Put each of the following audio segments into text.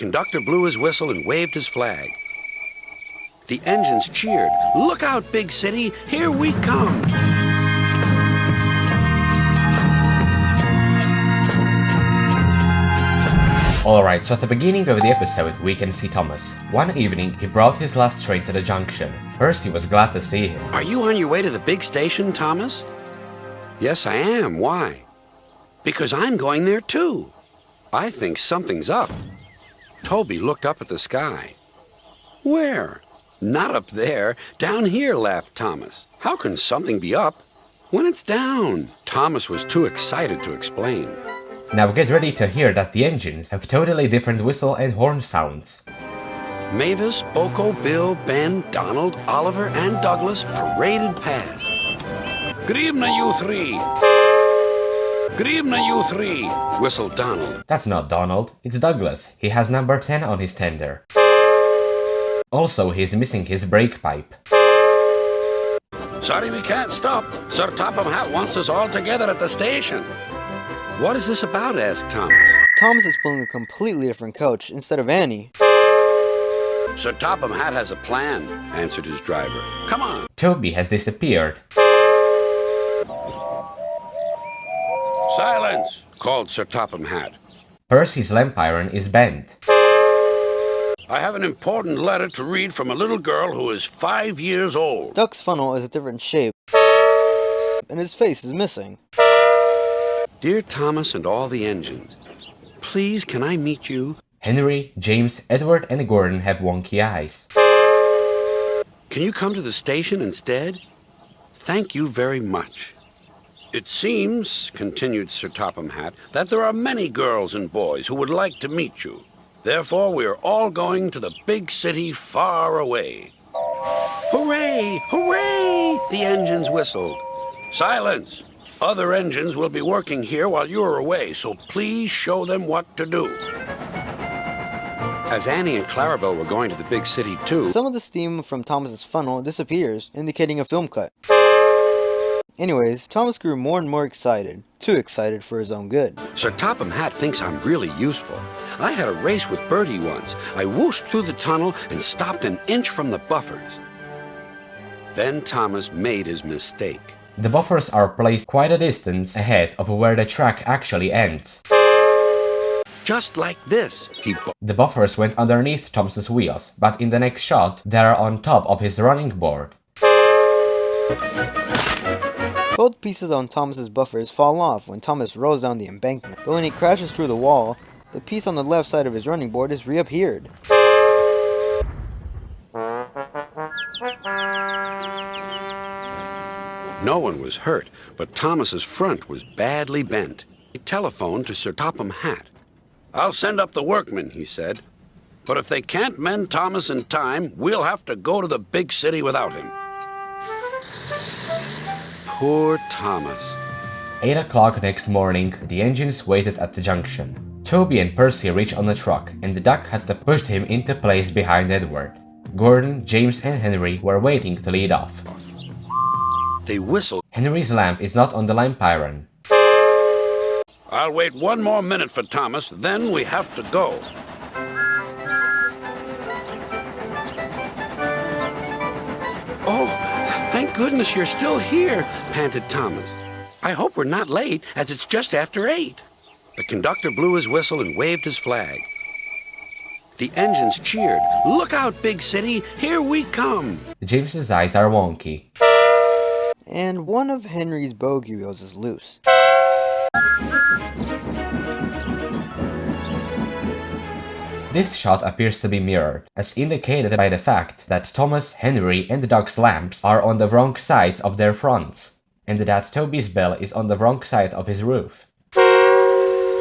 conductor blew his whistle and waved his flag. The engines cheered. Look out, big city, here we come! Alright, so at the beginning of the episode we can see Thomas. One evening he brought his last train to the junction. Percy was glad to see him. Are you on your way to the big station, Thomas? Yes, I am. Why? Because I'm going there too. I think something's up. Toby looked up at the sky. Where? Not up there. Down here, laughed Thomas. How can something be up when it's down? Thomas was too excited to explain. Now get ready to hear that the engines have totally different whistle and horn sounds. Mavis, Boko, Bill, Ben, Donald, Oliver, and Douglas paraded past. Good evening, you three. Good evening, you three, whistled Donald. That's not Donald, it's Douglas. He has number 10 on his tender. Also, he's missing his brake pipe. Sorry we can't stop. Sir Topham Hatt wants us all together at the station. What is this about? Asked Thomas. Thomas is pulling a completely different coach instead of Annie. Sir Topham Hatt has a plan, answered his driver. Come on. Toby has disappeared. Silence, called Sir Topham Hatt. Percy's lamp iron is bent. I have an important letter to read from a little girl who is 5 years old. Duck's funnel is a different shape, and his face is missing. Dear Thomas and all the engines, please can I meet you? Henry, James, Edward, and Gordon have wonky eyes. Can you come to the station instead? Thank you very much. It seems, continued Sir Topham Hatt, that there are many girls and boys who would like to meet you. Therefore, we are all going to the big city far away. Hooray! Hooray! The engines whistled. Silence! Other engines will be working here while you're away, so please show them what to do. As Annie and Clarabelle were going to the big city too, some of the steam from Thomas's funnel disappears, indicating a film cut. Anyways, Thomas grew more and more excited. Too excited for his own good. Sir Topham Hatt thinks I'm really useful. I had a race with Bertie once. I whooshed through the tunnel and stopped an inch from the buffers. Then Thomas made his mistake. The buffers are placed quite a distance ahead of where the track actually ends. Just like this, The buffers went underneath Thomas's wheels, but in the next shot, they're on top of his running board. Both pieces on Thomas's buffers fall off when Thomas rolls down the embankment, but when he crashes through the wall, the piece on the left side of his running board is reappeared. No one was hurt, but Thomas's front was badly bent. He telephoned to Sir Topham Hatt. I'll send up the workmen, he said. But if they can't mend Thomas in time, we'll have to go to the big city without him. Poor Thomas. 8 o'clock next morning, the engines waited at the junction. Toby and Percy reached on the truck, and the duck had to push him into place behind Edward. Gordon, James, and Henry were waiting to lead off. They whistled. Henry's lamp is not on the lamp iron. I'll wait 1 more minute for Thomas, then we have to go. Oh, thank goodness you're still here, panted Thomas. I hope we're not late, as it's just after 8. The conductor blew his whistle and waved his flag. The engines cheered. Look out, big city, here we come. James's eyes are wonky. And one of Henry's bogey reels is loose. This shot appears to be mirrored, as indicated by the fact that Thomas, Henry, and the duck's lamps are on the wrong sides of their fronts, and that Toby's bell is on the wrong side of his roof.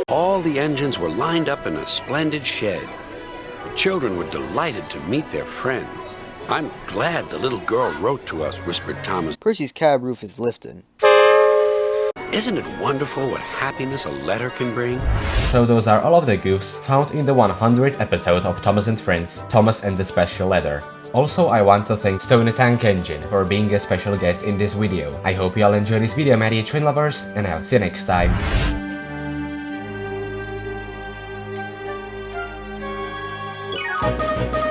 All the engines were lined up in a splendid shed. The children were delighted to meet their friends. I'm glad the little girl wrote to us, whispered Thomas. Percy's cab roof is lifted. Isn't it wonderful what happiness a letter can bring? So those are all of the goofs found in the 100th episode of Thomas and Friends, Thomas and the Special Letter. Also, I want to thank Stone Tank Engine for being a special guest in this video. I hope you all enjoyed this video, my dear train lovers, and I'll see you next time. Bye.